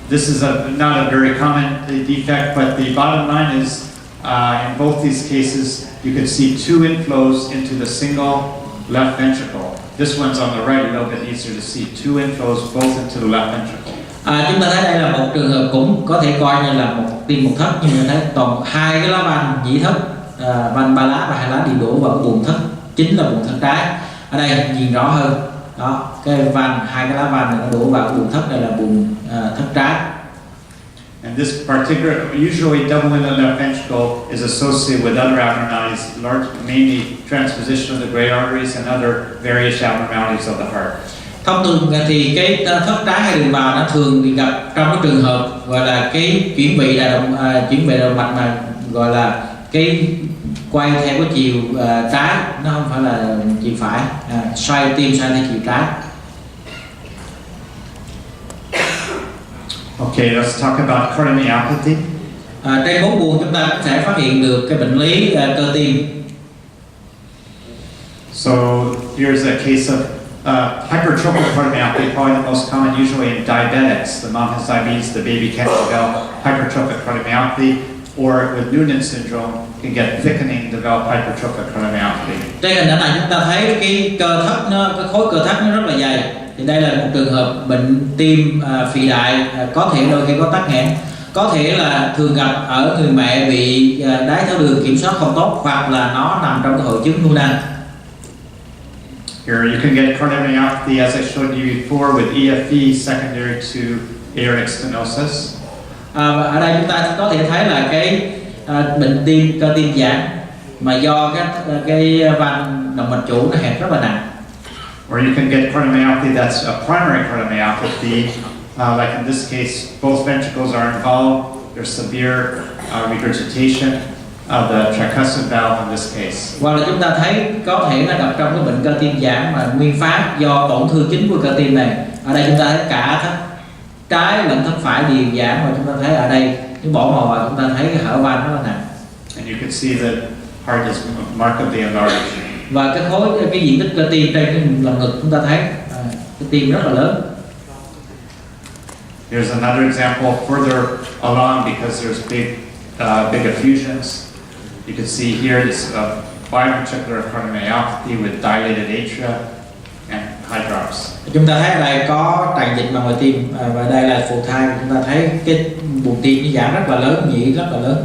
This is not a very common defect, but the bottom line is in both these cases, you can see two inflows into the single left ventricle. This one's on the right, a little bit easier to see. Two inflows both into the left ventricle. Chúng ta thấy đây là một trường hợp cũng có thể coi như là một tim một thất, nhưng mà thấy toàn hai cái lá van nhĩ thất, van 3 lá và 2 lá đi đổ vào cái buồng thất, chính là buồng thất trái. Ở đây nhìn rõ hơn, đó, cái van, hai cái lá van này nó đổ vào cái buồng thất, đây là buồng thất trái. And this particular, usually double in the left ventricle is associated with other abnormalities, mainly transposition of the great arteries and other various abnormalities of the heart. Thông thường thì cái thất trái hay đường vào nó thường thì gặp trong cái trường hợp gọi là cái chuyển vị động mạch mà gọi là cái quay theo cái chiều trái, nó không phải là chiều phải, xoay tim xoay theo chiều trái. Okay, let's talk about cardiomyopathy. Trên 4 buồng chúng ta có thể phát hiện được cái bệnh lý cơ tim. So here's a case of hypertrophic cardiomyopathy, probably the most common usually in diabetics. The mom has diabetes, the baby can't develop hypertrophic cardiomyopathy, or with Noonan syndrome can get thickening, develop hypertrophic cardiomyopathy. Trên hình ảnh này chúng ta thấy cái cơ thất cái khối cơ thất nó rất là dày. Thì đây là một trường hợp bệnh tim phì đại, có thể đôi khi có tắc nghẽn, có thể là thường gặp ở người mẹ bị đái tháo đường kiểm soát không tốt, hoặc là nó nằm trong cái hội chứng Noonan. Here you can get cardiomyopathy as I showed you before with EFE secondary to aortic stenosis. Ở đây chúng ta có thể thấy là cái bệnh tim cơ tim giãn mà do cái van động mạch chủ nó hẹp rất là nặng. Or you can get cardiomyopathy that's a primary cardiomyopathy, like in this case, both ventricles are involved. There's severe regurgitation of the tricuspid valve in this case. Hoặc là chúng ta thấy có thể là gặp trong cái bệnh cơ tim giãn mà nguyên phát do tổn thương chính của cơ tim này. Ở đây chúng ta thấy cả thất trái lẫn thất phải đều giãn, và chúng ta thấy ở đây nếu bỏ màu vào chúng ta thấy cái hở van rất là nặng. And you can see the heart is markedly enlarged. Và cái diện tích cơ tim trên cái lồng ngực chúng ta thấy cái tim rất là lớn. Here's another example further along because there's big effusions. You can see here this biventricular cardiomyopathy with dilated atria and high drops. Chúng ta thấy ở đây có tràn dịch vào ngoài tim, và đây là phù thai. Chúng ta thấy cái buồng tim nó giãn rất là lớn, nhĩ rất là lớn.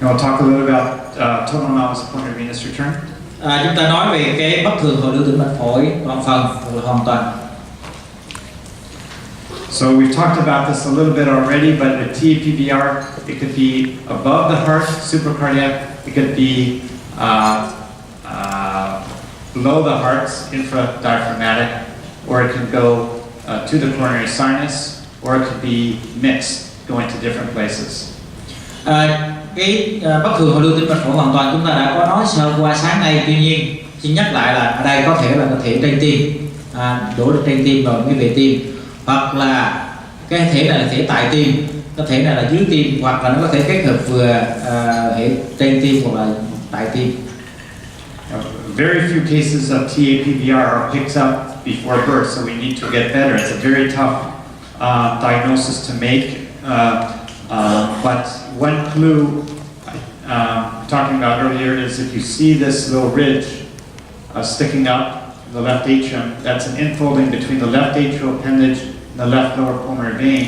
Now we'll talk a little about total anomalous pulmonary venous return. Chúng ta nói về cái bất thường hồi lưu tĩnh mạch phổi toàn phần hoặc là hoàn toàn. So we've talked about this a little bit already, but with TAPVR, it could be above the heart, supracardiac. It could be below the heart, infradiaphragmatic, or it can go to the coronary sinus, or it could be mixed, going to different places. Cái bất thường hồi lưu tĩnh mạch phổi hoàn toàn chúng ta đã có nói sơ qua sáng nay, tuy nhiên xin nhắc lại là ở đây có thể là thể trên tim, đổ được trên tim vào cái vệ tim, hoặc là cái thể này là thể tại tim, có thể này là dưới tim, hoặc là nó có thể kết hợp vừa hệ trên tim hoặc là tại tim. Very few cases of TAPVR are picked up before birth, so we need to get better. It's a very tough diagnosis to make. But one clue talking about earlier is if you see this little ridge sticking up the left atrium, that's an infolding between the left atrial appendage and the left lower pulmonary vein.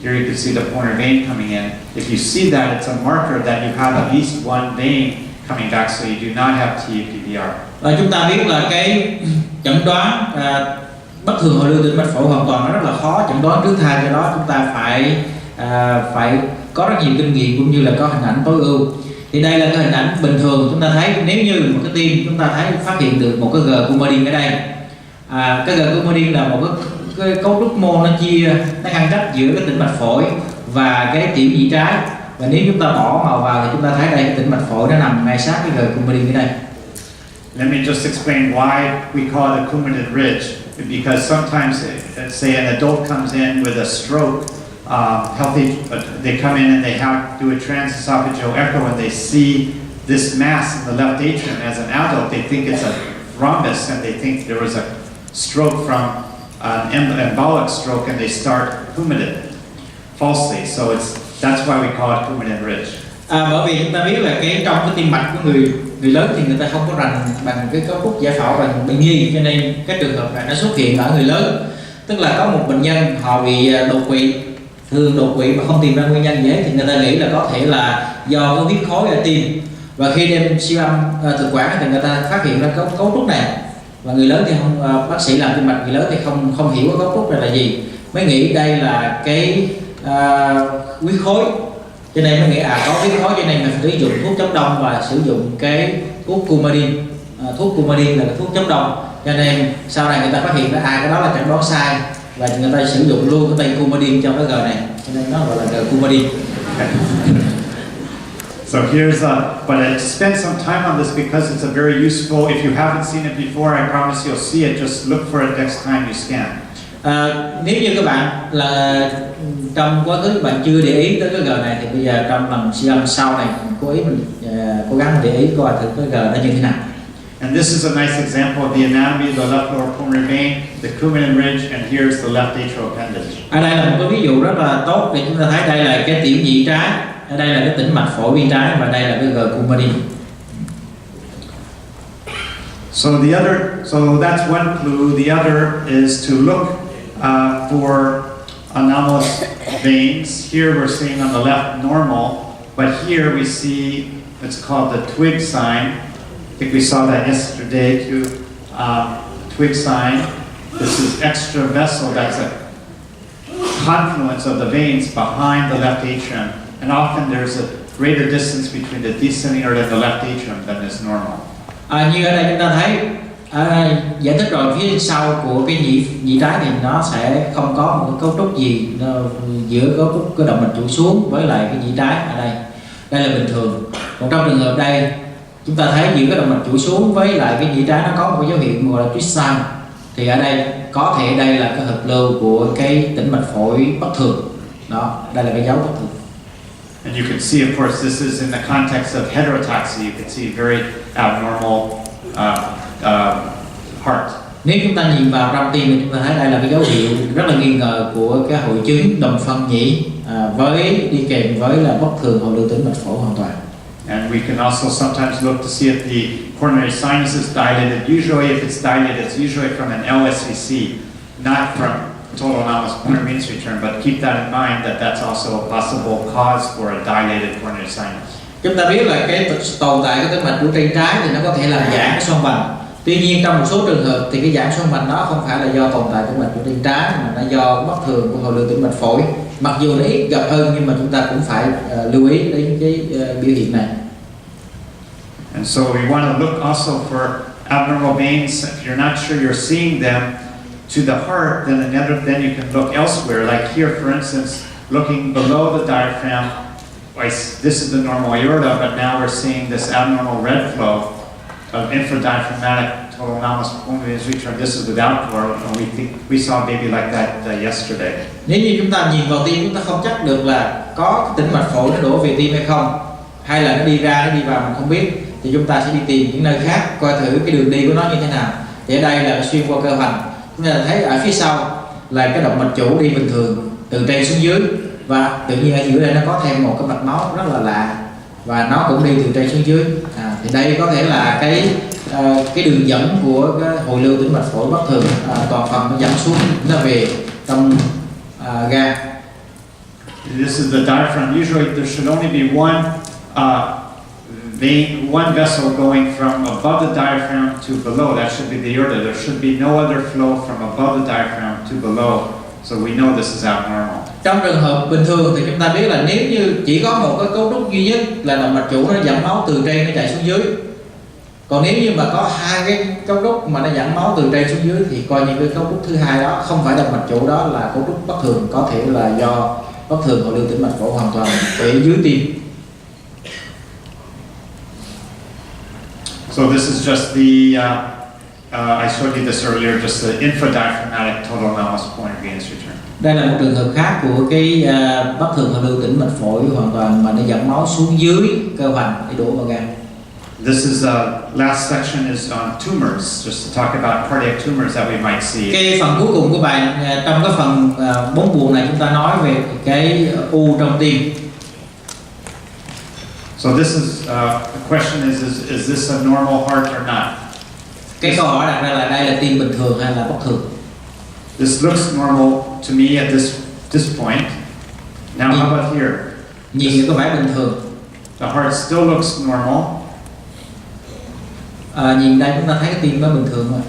Here you can see the pulmonary vein coming in. If you see that, it's a marker that you have at least one vein coming back, so you do not have TAPVR. Và chúng ta biết là cái chẩn đoán bất thường hồi lưu tĩnh mạch phổi hoàn toàn nó rất là khó chẩn đoán trước thai, do đó chúng ta phải có rất nhiều kinh nghiệm cũng như là có hình ảnh tối ưu. Thì đây là cái hình ảnh bình thường, chúng ta thấy nếu như một cái tim chúng ta thấy phát hiện được một cái G-coumadin ở đây. Cái G-coumadin là một cái cấu trúc mô nó ngăn cách giữa cái tĩnh mạch phổi và cái tiểu nhĩ trái, và nếu chúng ta bỏ màu vào thì chúng ta thấy đây cái tĩnh mạch phổi nó nằm ngay sát cái G-coumadin ở đây. Let me just explain why we call it a Coumadin ridge. Because sometimes, say an adult comes in with a stroke, healthy, they come in and they do a transesophageal echo, and they see this mass in the left atrium. As an adult, they think it's a thrombus, and they think there was a stroke from an embolic stroke and they start Coumadin falsely. So that's why we call it Coumadin ridge. Bởi vì chúng ta biết là trong cái tim mạch của người lớn thì người ta không có rành bằng cái cấu trúc giải phẫu bằng bệnh nhi, cho nên cái trường hợp này nó xuất hiện ở người lớn. Tức là có một bệnh nhân họ bị đột quỵ, thường đột quỵ mà không tìm ra nguyên nhân gì hết, thì người ta nghĩ là có thể là do cái huyết khối ở tim, và khi đem siêu âm thực quản thì người ta phát hiện ra cấu trúc này, và người lớn thì không, bác sĩ làm tim mạch người lớn thì không hiểu cái cấu trúc này là gì, mới nghĩ đây là cái huyết khối, cho nên mới nghĩ có huyết khối cho nên mình sử dụng thuốc chống đông và sử dụng cái thuốc Coumadin. Thuốc Coumadin là cái thuốc chống đông, cho nên sau này người ta phát hiện ra cái đó là chẩn đoán sai và người ta sử dụng luôn cái tên Coumadin trong cái G này, cho nên nó gọi là G Coumadin. So here's but I spent some time on this because it's a very useful. If you haven't seen it before, I promise you'll see it. Just look for it next time you scan. Nếu như các bạn là trong quá khứ bạn chưa để ý tới cái G này, thì bây giờ trong lần siêu âm sau này cố gắng để ý coi thử cái G nó như thế nào. And this is a nice example of the anatomy of the left lower pulmonary vein, the Coumadin ridge, and here's the left atrial appendage. Ở đây là một cái ví dụ rất là tốt để chúng ta thấy đây là cái tiểu nhị trái, ở đây là cái tĩnh mạch phổi bên trái, và đây là cái G Coumadin. So that's one clue. The other is to look for anomalous veins. Here we're seeing on the left normal, but here we see it's called the twig sign. I think we saw that yesterday too. Twig sign. This is extra vessel. That's a confluence of the veins behind the left atrium, and often there's a greater distance between the descending aorta and the left atrium than is normal. Như ở đây chúng ta thấy giải thích rồi, phía sau của cái nhị trái thì nó sẽ không có một cái cấu trúc gì giữa cấu trúc cái động mạch chủ xuống với lại cái nhị trái ở đây. Đây là bình thường. Còn trong trường hợp đây chúng ta thấy giữa cái động mạch chủ xuống với lại cái nhị trái nó có một cái dấu hiệu gọi là twist sign, thì ở đây có thể đây là cái hợp lưu của cái tĩnh mạch phổi bất thường. Đó, đây là cái dấu bất thường. And you can see, of course, this is in the context of heterotoxy. You can see very abnormal heart. Nếu chúng ta nhìn vào trong tim thì chúng ta thấy đây là cái dấu hiệu rất là nghi ngờ của cái hội chứng đồng phân nhĩ với đi kèm với là bất thường hội lưu tĩnh mạch phổi hoàn toàn. And we can also sometimes look to see if the coronary sinus is dilated. Usually, if it's dilated, it's usually from an LSVC, not from total anomalous pulmonary venous return. But keep that in mind that that's also a possible cause for a dilated coronary sinus. Chúng ta biết là cái tồn tại của tĩnh mạch của trên trái thì nó có thể làm giãn cái xoang vành. Tuy nhiên trong một số trường hợp thì cái giãn xoang vành đó không phải là do tồn tại tĩnh mạch của trên trái, mà nó do bất thường của hội lưu tĩnh mạch phổi. Mặc dù nó ít gặp hơn nhưng mà chúng ta cũng phải lưu ý đến cái biểu hiện này. And so we want to look also for abnormal veins. If you're not sure you're seeing them to the heart, then you can look elsewhere. Like here, for instance, looking below the diaphragm. This is the normal aorta, but now we're seeing this abnormal red flow of infradiaphragmatic total anomalous pulmonary venous return. This is without pleural, and we saw maybe like that yesterday. Nếu như chúng ta nhìn vào tim, chúng ta không chắc được là có tĩnh mạch phổi nó đổ về tim hay không, hay là nó đi ra, nó đi vào mình không biết, thì chúng ta sẽ đi tìm những nơi khác coi thử cái đường đi của nó như thế nào. Thì ở đây là xuyên qua cơ hoành, chúng ta thấy ở phía sau là cái động mạch chủ đi bình thường từ trên xuống dưới, và tự nhiên ở giữa đây nó có thêm một cái mạch máu rất là lạ và nó cũng đi từ trên xuống dưới. Thì đây có thể là cái đường dẫn của cái hồi lưu tĩnh mạch phổi bất thường, toàn phần nó dẫn xuống, nó về trong gan. This is the diaphragm. Usually there should only be one vein, one vessel going from above the diaphragm to below. That should be the aorta. There should be no other flow from above the diaphragm to below. So we know this is abnormal. Trong trường hợp bình thường thì chúng ta biết là nếu như chỉ có một cái cấu trúc duy nhất là động mạch chủ nó dẫn máu từ trên nó chạy xuống dưới. Còn nếu như mà có hai cái cấu trúc mà nó dẫn máu từ trên xuống dưới thì coi như cái cấu trúc thứ hai đó không phải động mạch chủ, đó là cấu trúc bất thường, có thể là do bất thường hội lưu tĩnh mạch phổi hoàn toàn ở dưới tim. So this is just the I showed you this earlier, just the infradiaphragmatic total anomalous pulmonary venous return. Đây là một trường hợp khác của cái bất thường hội lưu tĩnh mạch phổi hoàn toàn mà nó dẫn máu xuống dưới cơ hoành để đổ vào gan. This is last section is on tumors, just to talk about cardiac tumors that we might see. Cái phần cuối cùng của bài, trong cái phần 4 buồn này chúng ta nói về cái u trong tim. So this is the question is this a normal heart or not? Cái câu hỏi đặt ra là đây là tim bình thường hay là bất thường? This looks normal to me at this point. Now how about here? Nhìn thì có vẻ bình thường. The heart still looks normal. Nhìn đây chúng ta thấy cái tim nó bình thường rồi.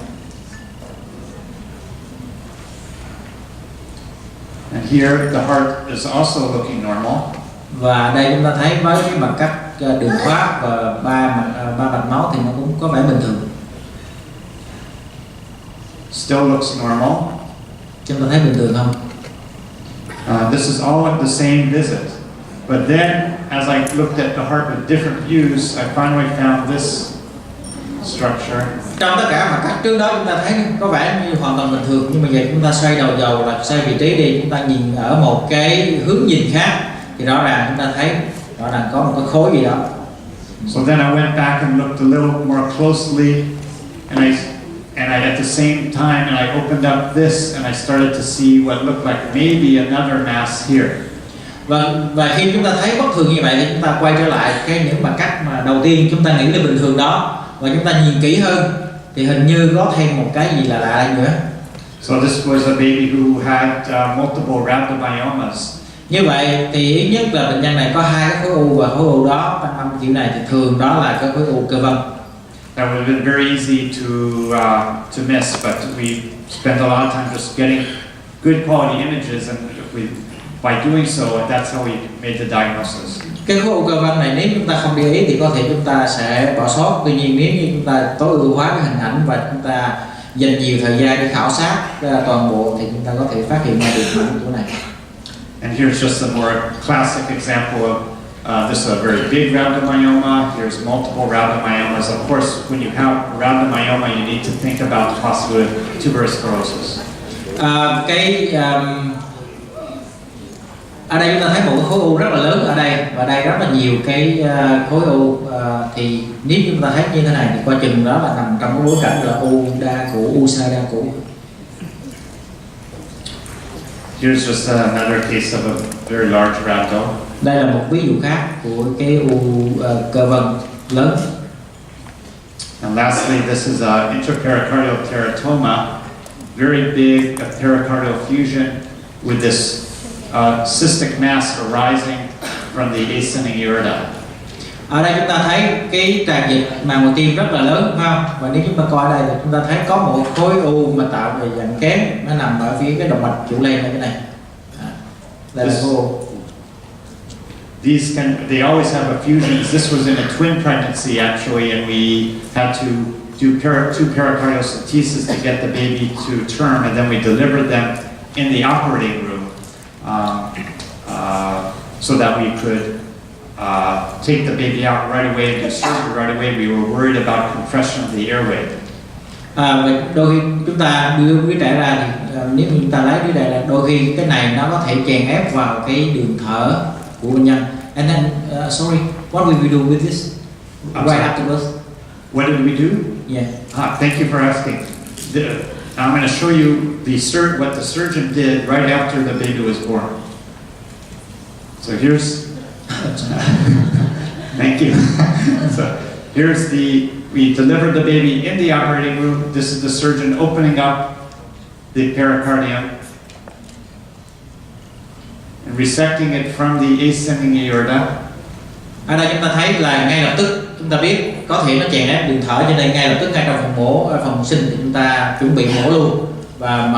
And here the heart is also looking normal. Và đây chúng ta thấy với cái mặt cắt đường thoát và ba mạch máu thì nó cũng có vẻ bình thường. Still looks normal. Chúng ta thấy bình thường không? This is all at the same visit. But then, as I looked at the heart with different views, I finally found this structure. Trong tất cả mặt cắt trước đó chúng ta thấy có vẻ như hoàn toàn bình thường, nhưng mà giờ chúng ta xoay đầu dầu là xoay vị trí đi, chúng ta nhìn ở một cái hướng nhìn khác thì rõ ràng chúng ta thấy rõ ràng có một cái khối gì đó. So then I went back and looked a little more closely, and I at the same time and I opened up this and I started to see what looked like maybe another mass here. Và khi chúng ta thấy bất thường như vậy thì chúng ta quay trở lại những mặt cắt mà đầu tiên chúng ta nghĩ là bình thường đó, và chúng ta nhìn kỹ hơn thì hình như có thêm một cái gì là lạ đây nữa. So this was a baby who had multiple rhabdomyomas. Như vậy thì ít nhất là bệnh nhân này có 2 cái khối u, và khối u đó trong âm kiểu này thì thường đó là cái khối u cơ vân. That would have been very easy to miss, but we spent a lot of time just getting good quality images, and by doing so, that's how we made the diagnosis. Cái khối u cơ vân này nếu chúng ta không để ý thì có thể chúng ta sẽ bỏ sót. Tuy nhiên nếu như chúng ta tối ưu hóa cái hình ảnh và chúng ta dành nhiều thời gian để khảo sát toàn bộ thì chúng ta có thể phát hiện ra được những chỗ này. And here's just a more classic example of this is a very big rhabdomyoma. Here's multiple rhabdomyomas. Of course, when you have rhabdomyoma, you need to think about the possibility of tuberous sclerosis. Ở đây chúng ta thấy một cái khối u rất là lớn ở đây, và đây rất là nhiều cái khối u, thì nếu chúng ta thấy như thế này thì coi chừng đó là nằm trong cái bối cảnh là u đa củ, u sa đa củ. Here's just another case of a very large rhabdo. Đây là một ví dụ khác của cái u cơ vân lớn. And lastly, this is a intrapericardial teratoma, very big pericardial fusion with this cystic mass arising from the ascending aorta. Ở đây chúng ta thấy cái tràn dịch màng tim rất là lớn, phải không? Và nếu chúng ta coi đây thì chúng ta thấy có một khối u mà tạo về dạng kén, nó nằm ở phía cái động mạch trụ lên như thế này. Đây là khối u. They always have a fusion. This was in a twin pregnancy actually, and we had to do two pericardial centesis to get the baby to term, and then we delivered them in the operating room so that we could take the baby out right away and do surgery right away. We were worried about compression of the airway. Đôi khi chúng ta đưa đứa trẻ ra thì nếu chúng ta lấy đứa trẻ ra, đôi khi cái này nó có thể chèn ép vào cái đường thở của bệnh nhân. And then, sorry, what will we do with this right afterwards? What did we do? Yeah. Thank you for asking. I'm going to show you what the surgeon did right after the baby was born. So here's, thank you. So here's we delivered the baby in the operating room. This is the surgeon opening up the pericardium and resecting it from the ascending aorta. Ở đây chúng ta thấy là ngay lập tức chúng ta biết có thể nó chèn ép đường thở, cho nên ngay lập tức ngay trong phòng mổ, phòng sinh thì chúng ta chuẩn bị mổ luôn và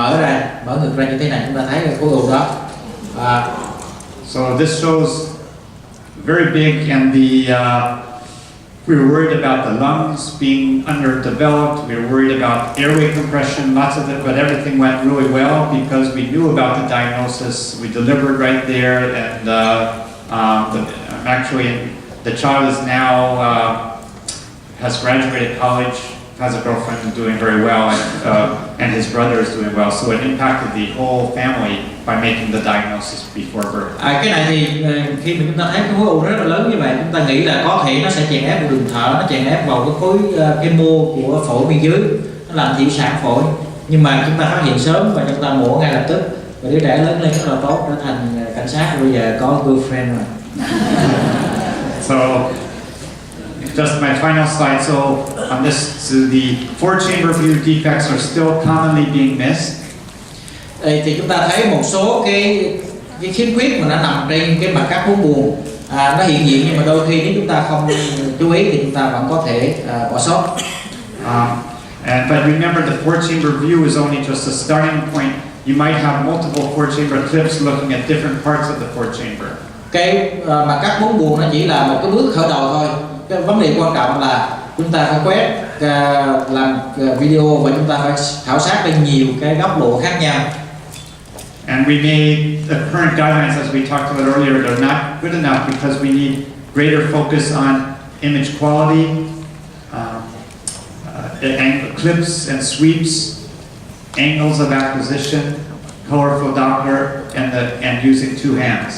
mở ngực ra như thế này, chúng ta thấy cái khối u đó. So this shows very big, and we were worried about the lungs being underdeveloped. We were worried about airway compression, lots of it, but everything went really well because we knew about the diagnosis. We delivered right there, and actually the child is now has graduated college, has a girlfriend, and doing very well, and and his brother is doing well. So it impacted the whole family by making the diagnosis before birth. Cái này thì khi mà chúng ta thấy cái khối u rất là lớn như vậy, chúng ta nghĩ là có thể nó sẽ chèn ép vào đường thở, nó chèn ép vào cái mô của phổi bên dưới, nó làm thiểu sản phổi. Nhưng mà chúng ta phát hiện sớm và chúng ta mổ ngay lập tức, và đứa trẻ lớn lên rất là tốt, trở thành cảnh sát, bây giờ có girlfriend rồi. So, just my final slide. So, on this, the 4-chamber view defects are still commonly being missed. Đây thì chúng ta thấy một số cái khiếm khuyết mà nó nằm trên cái mặt cắt bốn buồng, nó hiện diện, nhưng mà đôi khi nếu chúng ta không chú ý thì chúng ta vẫn có thể bỏ sót. But remember, the 4-chamber view is only just a starting point. You might have multiple 4-chamber clips looking at different parts of the 4-chamber. Cái mặt cắt bốn buồng nó chỉ là một cái bước khởi đầu thôi. Cái vấn đề quan trọng là chúng ta phải quét, làm video, và chúng ta phải khảo sát lên nhiều cái góc độ khác nhau. And we the current guidelines, as we talked about earlier, they're not good enough because we need greater focus on image quality, clips and sweeps, angles of acquisition, colorful Doppler, and using 2 hands.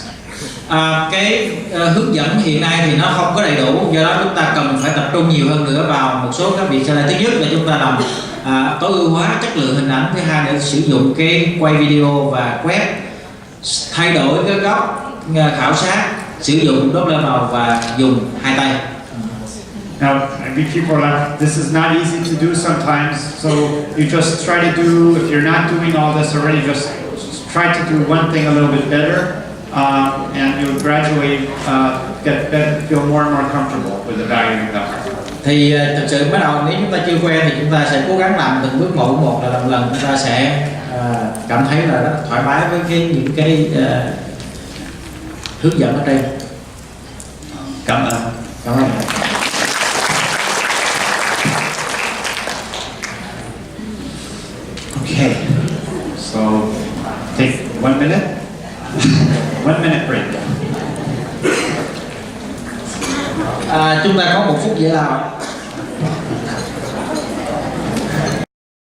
Cái hướng dẫn hiện nay thì nó không có đầy đủ, do đó chúng ta cần phải tập trung nhiều hơn nữa vào một số các việc sau đây. Thứ nhất là chúng ta làm tối ưu hóa chất lượng hình ảnh, thứ hai là sử dụng cái quay video và quét, thay đổi cái góc khảo sát, sử dụng Doppler màu và dùng 2 tay. Now, maybe people are like, this is not easy to do sometimes, so you just try to do, if you're not doing all this already, just try to do one thing a little bit better, and you'll gradually get better, feel more and more comfortable with evaluating the heart. Thì thực sự bắt đầu nếu chúng ta chưa quen thì chúng ta sẽ cố gắng làm từng bước một là lần chúng ta sẽ cảm thấy là rất thoải mái với những cái hướng dẫn ở trên. Cảm ơn. Cảm ơn. Okay, so take 1 minute. 1 minute break. Chúng ta có 1 phút giải lao.